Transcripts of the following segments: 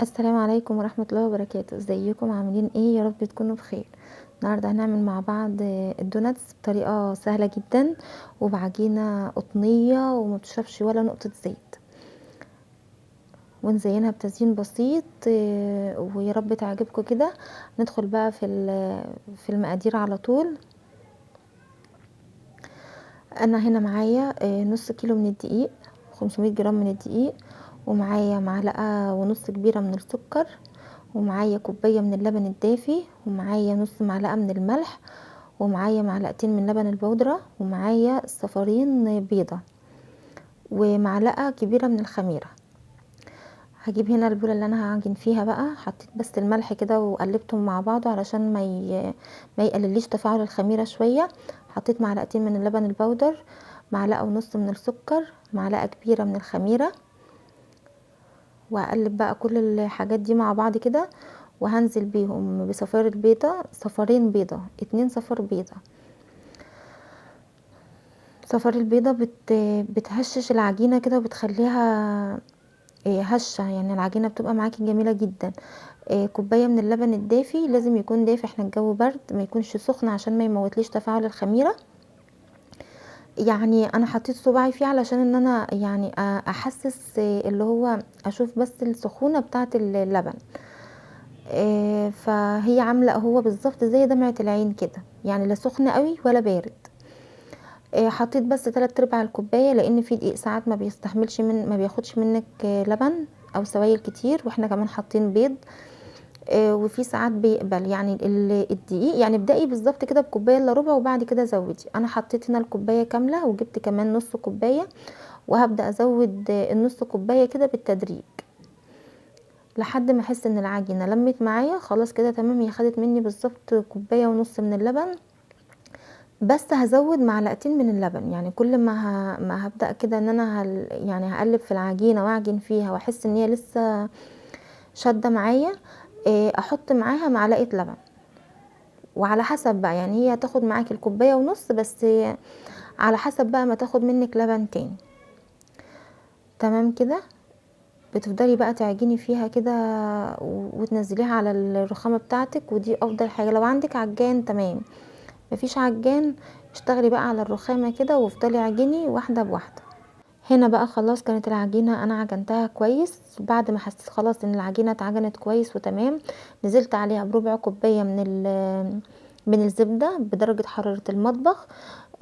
السلام عليكم ورحمة الله وبركاته. ازيكم عاملين ايه؟ يا رب تكونوا بخير. النهارده هنعمل مع بعض الدوناتس بطريقة سهلة جدا وبعجينة قطنية وما بتشربش ولا نقطة زيت، ونزينها بتزيين بسيط ويا رب تعجبكم كده. ندخل بقى في المقادير على طول. انا هنا معايا نص كيلو من الدقيق، 500 جرام من الدقيق، ومعايا معلقة ونص كبيرة من السكر، ومعايا كوباية من اللبن الدافي، ومعايا نص معلقة من الملح، ومعايا معلقتين من لبن البودرة، ومعايا صفارين بيضة، ومعلقة كبيرة من الخميرة. هجيب هنا البولة اللي انا هعجن فيها بقى. حطيت بس الملح كده وقلبتهم مع بعض علشان ما يقلليش تفاعل الخميرة شوية. حطيت معلقتين من اللبن البودر، معلقة ونص من السكر، معلقة كبيرة من الخميرة، وهقلب بقى كل الحاجات دي مع بعض كده، وهنزل بيهم بصفار البيضة، صفارين بيضة، 2 صفار بيضة. صفار البيضة بتهشش العجينة كده وبتخليها هشة، يعني العجينة بتبقى معاكي جميلة جدا. كوباية من اللبن الدافي، لازم يكون دافي، احنا الجو برد، ما يكونش سخن عشان ما يموتليش تفاعل الخميرة. يعني انا حطيت صباعي فيه علشان ان انا يعني احسس اللي هو اشوف بس السخونة بتاعة اللبن. فهي عامله هو بالظبط زي دمعة العين كده، يعني لا سخن قوي ولا بارد. حطيت بس 3/4 الكوبايه، لان في دقيق ساعات ما بيستحملش ما بياخدش منك لبن او سوائل كتير، واحنا كمان حاطين بيض. وفي ساعات بيقبل يعني الدقيق. يعني ابدأي بالظبط كده بكوبايه الا ربع، وبعد كده زودي. انا حطيت هنا الكوبايه كامله، وجبت كمان نص كوبايه، وهبدأ ازود النص كوبايه كده بالتدريج لحد ما احس ان العجينه لمت معايا خلاص كده تمام. هي خدت مني بالظبط كوبايه ونص من اللبن، بس هزود معلقتين من اللبن. يعني كل ما هبدا كده ان انا يعني هقلب في العجينه واعجن فيها واحس ان هي لسه شاده معايا، احط معاها معلقه لبن. وعلى حسب بقى، يعني هي هتاخد معاكي الكوبايه ونص بس، على حسب بقى ما تاخد منك لبن تاني. تمام كده. بتفضلي بقى تعجني فيها كده وتنزليها على الرخامه بتاعتك، ودي افضل حاجه. لو عندك عجان تمام، مفيش عجان اشتغلي بقى على الرخامه كده وافضلي عجني واحده بواحده. هنا بقى خلاص كانت العجينه انا عجنتها كويس. بعد ما حسيت خلاص ان العجينه اتعجنت كويس وتمام، نزلت عليها بربع كوبايه من الزبده بدرجه حراره المطبخ.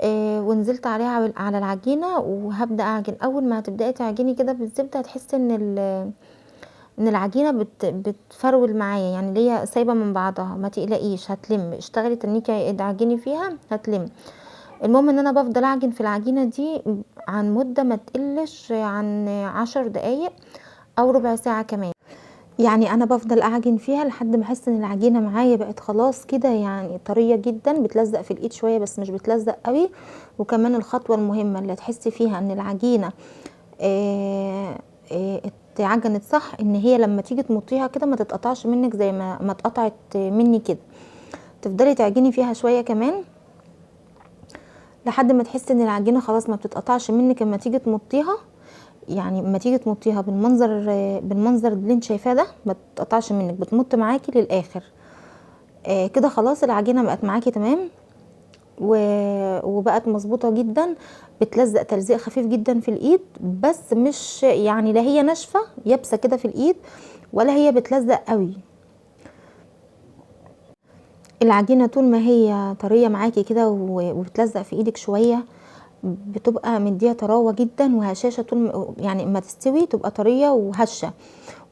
ونزلت عليها على العجينه، وهبدا اعجن. اول ما هتبداي تعجني كده بالزبده هتحسي ان العجينه بتفرول معايا، يعني اللي هي سايبه من بعضها. ما تقلقيش، هتلم. اشتغلي تنيكي ادعجني فيها هتلم. المهم ان انا بفضل اعجن في العجينه دي عن مده ما تقلش عن 10 دقايق او ربع ساعه كمان. يعني انا بفضل اعجن فيها لحد ما احس ان العجينه معايا بقت خلاص كده، يعني طريه جدا، بتلزق في الايد شويه بس مش بتلزق قوي. وكمان الخطوه المهمه اللي تحسي فيها ان العجينه آه، اتعجنت صح، ان هي لما تيجي تمطيها كده ما تتقطعش منك زي ما اتقطعت مني كده. تفضلي تعجني فيها شويه كمان لحد ما تحسي ان العجينه خلاص ما بتتقطعش منك اما تيجي تمطيها. يعني اما تيجي تمطيها بالمنظر اللي انت شايفاه ده، ما تتقطعش منك، بتمط معاكي للاخر. كده خلاص العجينه بقت معاكي تمام وبقت مظبوطه جدا. بتلزق تلزيق خفيف جدا في الايد، بس مش يعني لا هي ناشفه يابسه كده في الايد، ولا هي بتلزق قوي. العجينه طول ما هي طريه معاكي كده وبتلزق في ايدك شويه، بتبقى مديه طراوه جدا وهشاشه. يعني اما تستوي تبقى طريه وهشه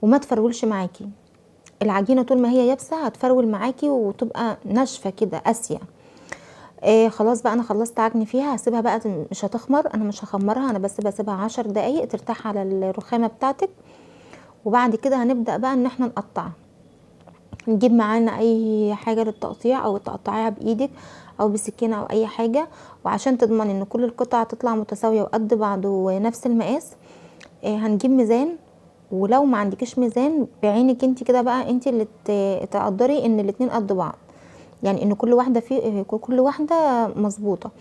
وما تفرولش معاكي. العجينه طول ما هي يابسه هتفرول معاكي وتبقى ناشفه كده قاسيه. خلاص بقى انا خلصت عجن فيها. هسيبها بقى، مش هتخمر، انا مش هخمرها، انا بس بسيبها 10 دقايق ترتاح على الرخامه بتاعتك. وبعد كده هنبدا بقى ان احنا نقطعها. نجيب معانا اي حاجه للتقطيع، او تقطعيها بايدك او بسكينه او اي حاجه. وعشان تضمني ان كل القطع تطلع متساويه وقد بعض ونفس المقاس، هنجيب ميزان. ولو ما عندكش ميزان بعينك انت كده بقى، انت اللي تقدري ان الاتنين قد بعض، يعني ان كل واحده مظبوطه.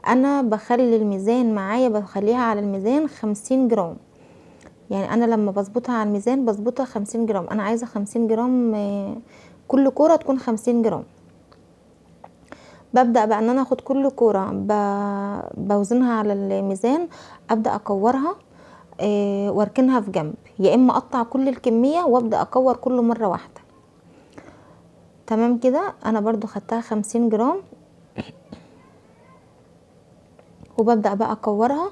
انا بخلي الميزان معايا، بخليها على الميزان 50 جرام. يعني انا لما بظبطها على الميزان بظبطها 50 جرام، انا عايزه 50 جرام، كل كوره تكون 50 جرام. ببدا بقى ان انا اخد كل كوره بوزنها على الميزان، ابدا اكورها واركنها في جنب، يا اما اقطع كل الكميه وابدا اكور كل مره واحده. تمام كده. انا برضو خدتها 50 جرام وببدا بقى اكورها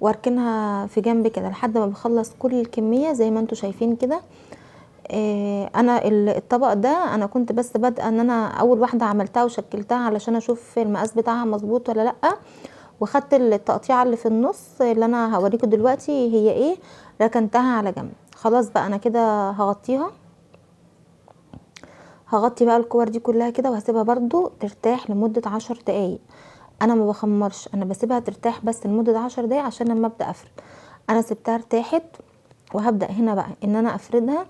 واركنها في جنب كده لحد ما بخلص كل الكميه زي ما انتوا شايفين كده. انا الطبق ده انا كنت بس بادئه ان انا اول واحده عملتها وشكلتها علشان اشوف المقاس بتاعها مظبوط ولا لا، وخدت التقطيعه اللي في النص اللي انا هوريكم دلوقتي هي ايه، ركنتها على جنب. خلاص بقى انا كده هغطي بقى الكور دي كلها كده وهسيبها برضو ترتاح لمده 10 دقايق. انا ما بخمرش، انا بسيبها ترتاح بس لمده 10 دقايق عشان لما ابدا افرد. انا سبتها ارتاحت وهبدا هنا بقى ان انا افردها.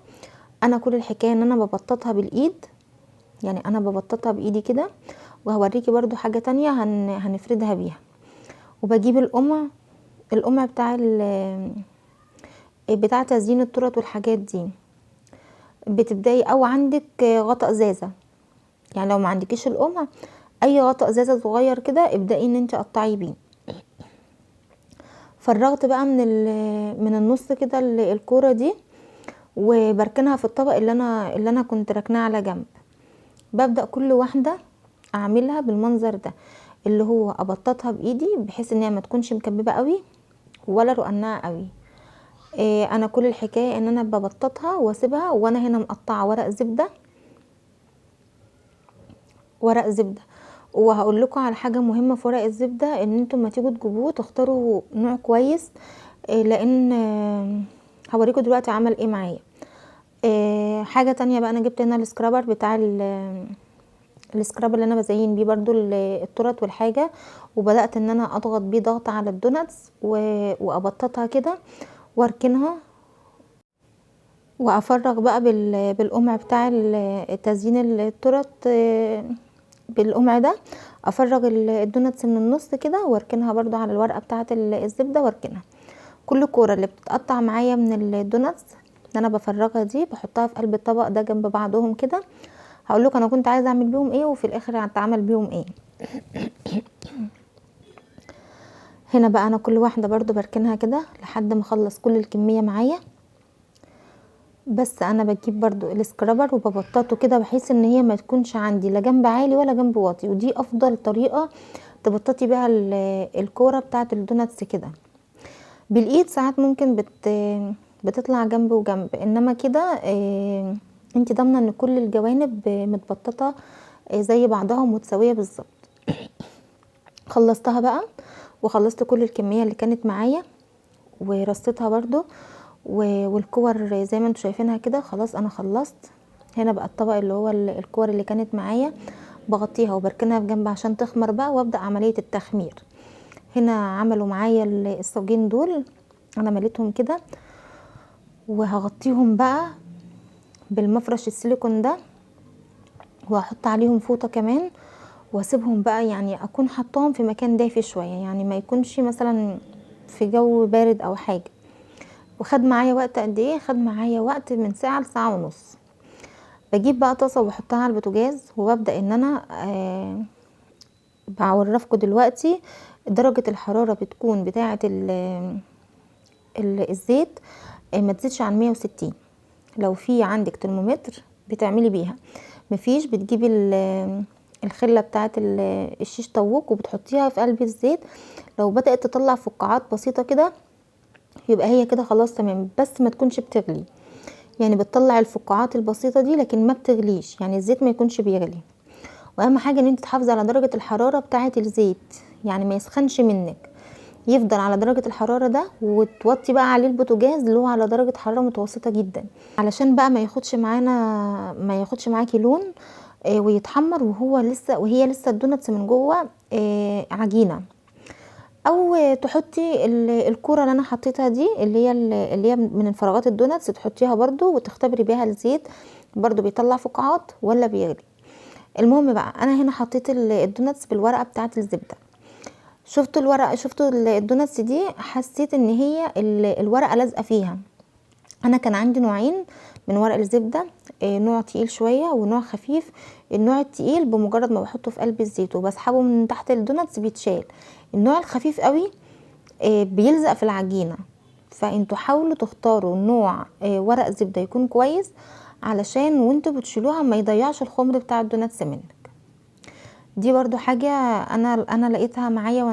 انا كل الحكايه ان انا ببططها بالايد، يعني انا ببططها بايدي كده، وهوريكي برضو حاجه تانية هنفردها بيها. وبجيب القمع بتاع تزيين التورت والحاجات دي، بتبداي او عندك غطا ازازه، يعني لو ما عندكيش القمع اي غطا ازازه صغير كده ابداي ان انت قطعي بيه. فرغت بقى من النص كده الكوره دي وبركنها في الطبق اللي انا كنت ركناه على جنب. ببدا كل واحده اعملها بالمنظر ده، اللي هو ابططها بايدي بحيث ان هي ما تكونش مكببه قوي ولا رقناها قوي. انا كل الحكايه ان انا ببططها واسيبها، وانا هنا مقطعه ورق زبده. وهقول لكم على حاجه مهمه في ورق الزبده، ان انتم ما تيجوا تجيبوه تختاروا نوع كويس، لان هوريكم دلوقتي عمل ايه معايا. حاجه تانية بقى، انا جبت هنا السكرابر بتاع السكراب اللي انا بزين بيه برضو التورت والحاجه، وبدات ان انا اضغط بيه ضغط على الدوناتس وابططها كده واركنها، وافرغ بقى بالقمع بتاع تزيين التورت. بالقمع ده افرغ الدوناتس من النص كده واركنها برضو على الورقه بتاعه الزبده واركنها. كل كوره اللي بتتقطع معايا من الدوناتس اللي انا بفرغها دي بحطها في قلب الطبق ده جنب بعضهم كده. هقول لكم انا كنت عايزه اعمل بيهم ايه وفي الاخر هتعمل بيهم ايه. هنا بقى انا كل واحده برضو بركنها كده لحد ما اخلص كل الكميه معايا. بس انا بجيب برضو السكرابر وببططه كده بحيث ان هي ما تكونش عندي لا جنب عالي ولا جنب واطي، ودي افضل طريقه تبططي بيها الكوره بتاعه الدوناتس كده. بالايد ساعات ممكن بتطلع جنب وجنب، انما كده انت ضامنه ان كل الجوانب متبططه زي بعضها ومتساويه بالظبط. خلصتها بقى وخلصت كل الكميه اللي كانت معايا ورصيتها برضو، والكور زي ما انتوا شايفينها كده. خلاص انا خلصت. هنا بقى الطبق اللي هو الكور اللي كانت معايا بغطيها وبركنها في جنب عشان تخمر بقى وابدا عمليه التخمير. هنا عملوا معايا الصاجين دول، انا مليتهم كده وهغطيهم بقى بالمفرش السيليكون ده، وهحط عليهم فوطه كمان واسيبهم بقى، يعني اكون حطاهم في مكان دافي شويه، يعني ما يكونش مثلا في جو بارد او حاجه. وخد معايا وقت قد ايه؟ خد معايا وقت من ساعه لساعه ونص. بجيب بقى طاسه وبحطها على البوتاجاز وببدا ان انا بعرفكم دلوقتي درجه الحراره بتكون بتاعه الزيت ما تزيدش عن 160. لو في عندك ترمومتر بتعملي بيها، مفيش بتجيبي الخله بتاعه الشيش طاووق وبتحطيها في قلب الزيت. لو بدات تطلع فقاعات بسيطه كده يبقى هي كده خلاص تمام، بس ما تكونش بتغلي، يعني بتطلع الفقاعات البسيطه دي لكن ما بتغليش، يعني الزيت ما يكونش بيغلي. واهم حاجه ان انت تحافظي على درجه الحراره بتاعه الزيت، يعني ما يسخنش منك، يفضل على درجه الحراره ده، وتوطي بقى عليه البوتاجاز اللي هو على درجه حراره متوسطه جدا علشان بقى ما ياخدش معاكي لون ويتحمر وهي لسه الدوناتس من جوه عجينه. او تحطي الكوره اللي انا حطيتها دي اللي هي من فراغات الدوناتس، تحطيها برضو وتختبري بيها الزيت برضو بيطلع فقاعات ولا بيغلي. المهم بقى انا هنا حطيت الدوناتس بالورقه بتاعه الزبده. شفتوا الدوناتس دي، حسيت ان هي الورقه لازقه فيها، انا كان عندي نوعين من ورق الزبده، نوع تقيل شويه ونوع خفيف. النوع التقيل بمجرد ما بحطه في قلب الزيت وبسحبه من تحت الدوناتس بيتشال. النوع الخفيف قوي بيلزق في العجينه. فانتوا حاولوا تختاروا نوع ورق زبده يكون كويس، علشان وانتوا بتشيلوها ما يضيعش الخمر بتاع الدوناتس منك. دي برضو حاجه انا لقيتها معايا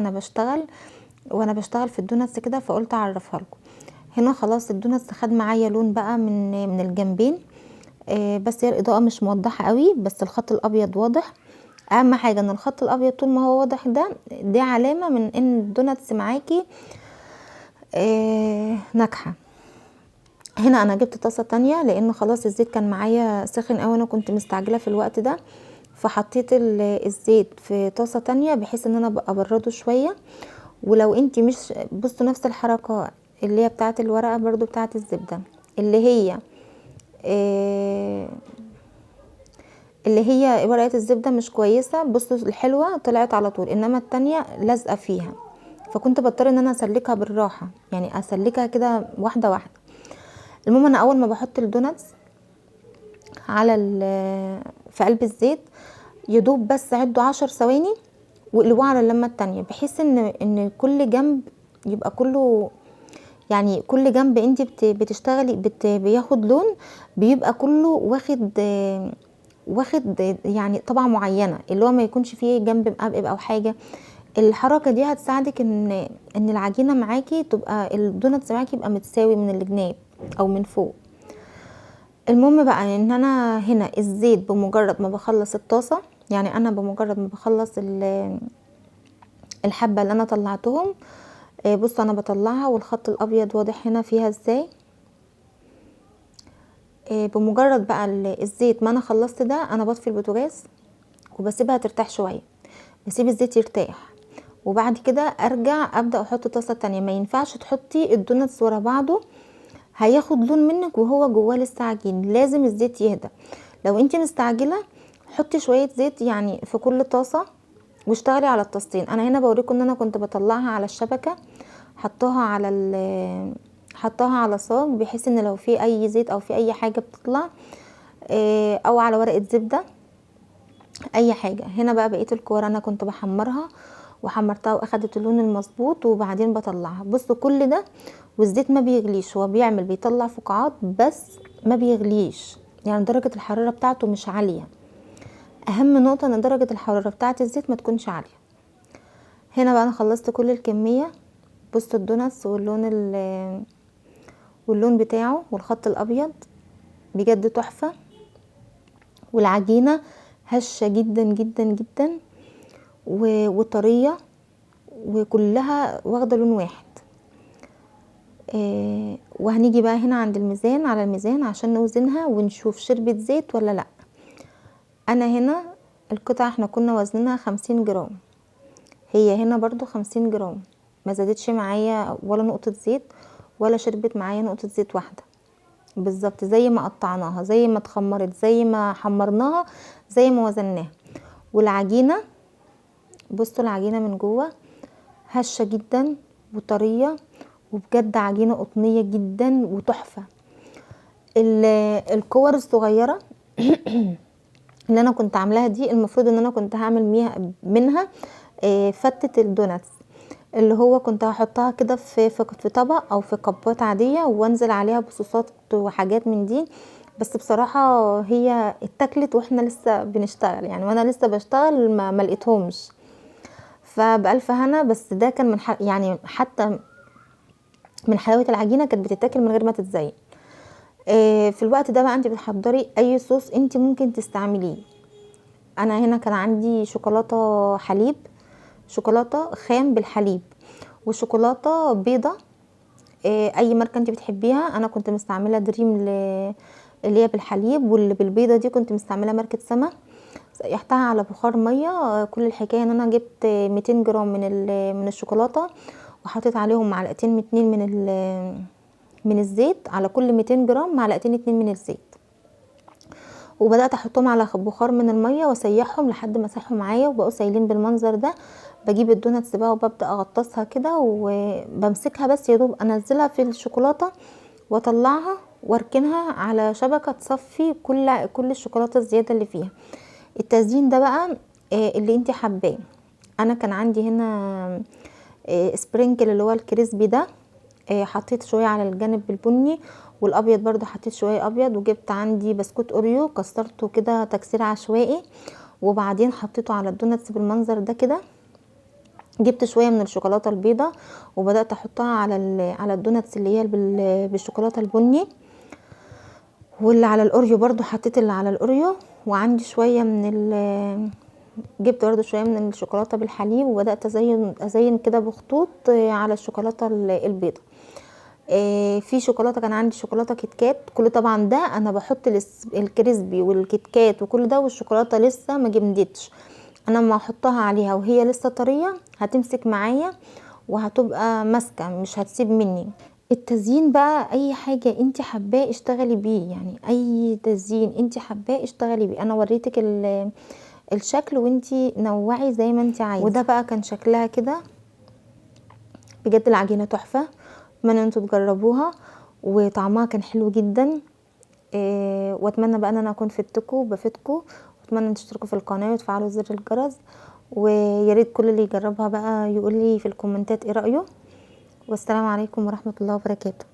وانا بشتغل في الدوناتس كده، فقلت اعرفها لكم. هنا خلاص الدوناتس خد معايا لون بقى من الجنبين، بس هي الاضاءه مش موضحه قوي، بس الخط الابيض واضح. اهم حاجه ان الخط الابيض طول ما هو واضح دي علامه من ان الدوناتس معاكي ناجحه. هنا انا جبت طاسه تانية لان خلاص الزيت كان معايا سخن قوي، انا كنت مستعجله في الوقت ده، فحطيت الزيت في طاسه تانية بحيث ان انا ابقى ابرده شويه. ولو انتي مش بصوا نفس الحركه اللي هي بتاعه الورقه برضو بتاعه الزبده، اللي هي ورقه الزبده مش كويسه، بصوا الحلوه طلعت على طول، انما التانية لازقه فيها، فكنت بضطر ان انا اسلكها بالراحه، يعني اسلكها كده واحده واحده. المهم انا اول ما بحط الدوناتس على في قلب الزيت يدوب بس عدوا 10 ثواني واقلبوه على اللمه التانية، بحيث ان كل جنب يبقى كله، يعني كل جنب انت بتشتغلي بياخد لون، بيبقى كله واخد يعني طبعه معينه، اللي هو ما يكونش فيه جنب مقبب او حاجه. الحركه دي هتساعدك ان العجينه معاكي تبقى الدوناتس معاكي يبقى متساوي من الجناب او من فوق. المهم بقى ان انا هنا الزيت بمجرد ما بخلص الطاسه، يعني انا بمجرد ما بخلص الحبه اللي انا طلعتهم، بصوا انا بطلعها والخط الابيض واضح هنا فيها ازاي. بمجرد بقى الزيت ما انا خلصت ده، انا بطفي البوتاجاز وبسيبها ترتاح شويه، بسيب الزيت يرتاح، وبعد كده ارجع ابدا احط طاسه تانية. ما ينفعش تحطي الدوناتس ورا بعضه، هياخد لون منك وهو جواه لسه عجين، لازم الزيت يهدى. لو انت مستعجله حطي شويه زيت يعني في كل طاسه واشتغلي على الطاستين. انا هنا بوريكم ان انا كنت بطلعها على الشبكه، حطاها على صاج، بحيث ان لو في اي زيت او في اي حاجه بتطلع، او على ورقه زبده اي حاجه. هنا بقى بقيه الكور انا كنت بحمرها وحمرتها واخدت اللون المظبوط، وبعدين بطلعها. بصوا كل ده والزيت ما بيغليش، هو بيطلع فقاعات بس ما بيغليش، يعني درجه الحراره بتاعته مش عاليه. اهم نقطه ان درجه الحراره بتاعه الزيت ما تكونش عاليه. هنا بقى انا خلصت كل الكميه. بصوا الدوناتس واللون بتاعه والخط الابيض بجد تحفه، والعجينه هشه جدا جدا جدا وطريه، وكلها واخده لون واحد. وهنيجي بقى هنا عند الميزان، على الميزان عشان نوزنها ونشوف شربت زيت ولا لا. انا هنا القطعه احنا كنا وزنها 50 جرام، هي هنا برضو 50 جرام، ما زادتش معايا ولا نقطه زيت ولا شربت معايا نقطه زيت واحده، بالظبط زي ما قطعناها، زي ما اتخمرت، زي ما حمرناها، زي ما وزناها. والعجينه بصوا العجينه من جوه هشه جدا وطريه، وبجد عجينه قطنيه جدا وتحفه. الكور الصغيره اللي انا كنت عاملاها دي، المفروض ان انا كنت هعمل منها فتة الدوناتس، اللي هو كنت هحطها كده في طبق او في كبات عاديه، وانزل عليها بصوصات وحاجات من دي. بس بصراحه هي اتاكلت واحنا لسه بنشتغل، يعني وانا لسه بشتغل ما لقيتهمش، فبألف هنا. بس ده كان يعني حتى من حلاوه العجينه كانت بتتاكل من غير ما تتزين. في الوقت ده بقى انت بتحضري اي صوص انت ممكن تستعمليه. انا هنا كان عندي شوكولاته حليب، شوكولاته خام بالحليب، وشوكولاته بيضه اي ماركه انت بتحبيها. انا كنت مستعمله دريم اللي هي بالحليب، واللي بالبيضه دي كنت مستعمله ماركه سما. سيحتها على بخار ميه. كل الحكايه ان انا جبت 200 جرام من الشوكولاته، وحطيت عليهم معلقتين 2 من الزيت، على كل 200 جرام معلقتين 2 من الزيت، وبدات احطهم على بخار من الميه واسيحهم لحد ما ساحوا معايا وبقوا سايلين بالمنظر ده. بجيب الدوناتس بقى وببدا اغطسها كده وبمسكها، بس يا دوب انزلها في الشوكولاته واطلعها واركنها على شبكة تصفي كل الشوكولاتة الزيادة اللي فيها. التزيين ده بقى اللي انت حباه. انا كان عندي هنا سبرينكل اللي هو الكريسبي ده، حطيت شويه على الجانب البني، والابيض برضو حطيت شويه ابيض، وجبت عندي بسكوت اوريو كسرته كده تكسير عشوائي، وبعدين حطيته على الدوناتس بالمنظر ده كده. جبت شويه من الشوكولاته البيضاء وبدات احطها على الدوناتس اللي هي بالشوكولاته البني، واللي على الاوريو برضو حطيت اللي على الاوريو. وعندي شويه جبت برضو شويه من الشوكولاته بالحليب، وبدات ازين كده بخطوط على الشوكولاته البيضاء. في شوكولاته كان عندي شوكولاته كيت كات، كل طبعا ده انا بحط الكريسبي والكيت كات وكل ده، والشوكولاته لسه ما جمدتش. انا لما احطها عليها وهي لسه طريه هتمسك معايا وهتبقى ماسكه مش هتسيب مني. التزيين بقى اي حاجه انت حباه اشتغلي بيه، يعني اي تزيين انت حباه اشتغلي بيه. انا وريتك الشكل وانتي نوعي زي ما انتي عايزه. وده بقى كان شكلها كده، بجد العجينه تحفه، اتمنى انتوا تجربوها وطعمها كان حلو جدا. واتمنى بقى ان انا اكون بفيدكم، واتمنى ان تشتركوا في القناه وتفعلوا زر الجرس، وياريت كل اللي يجربها بقى يقول لي في الكومنتات ايه رايه. والسلام عليكم ورحمه الله وبركاته.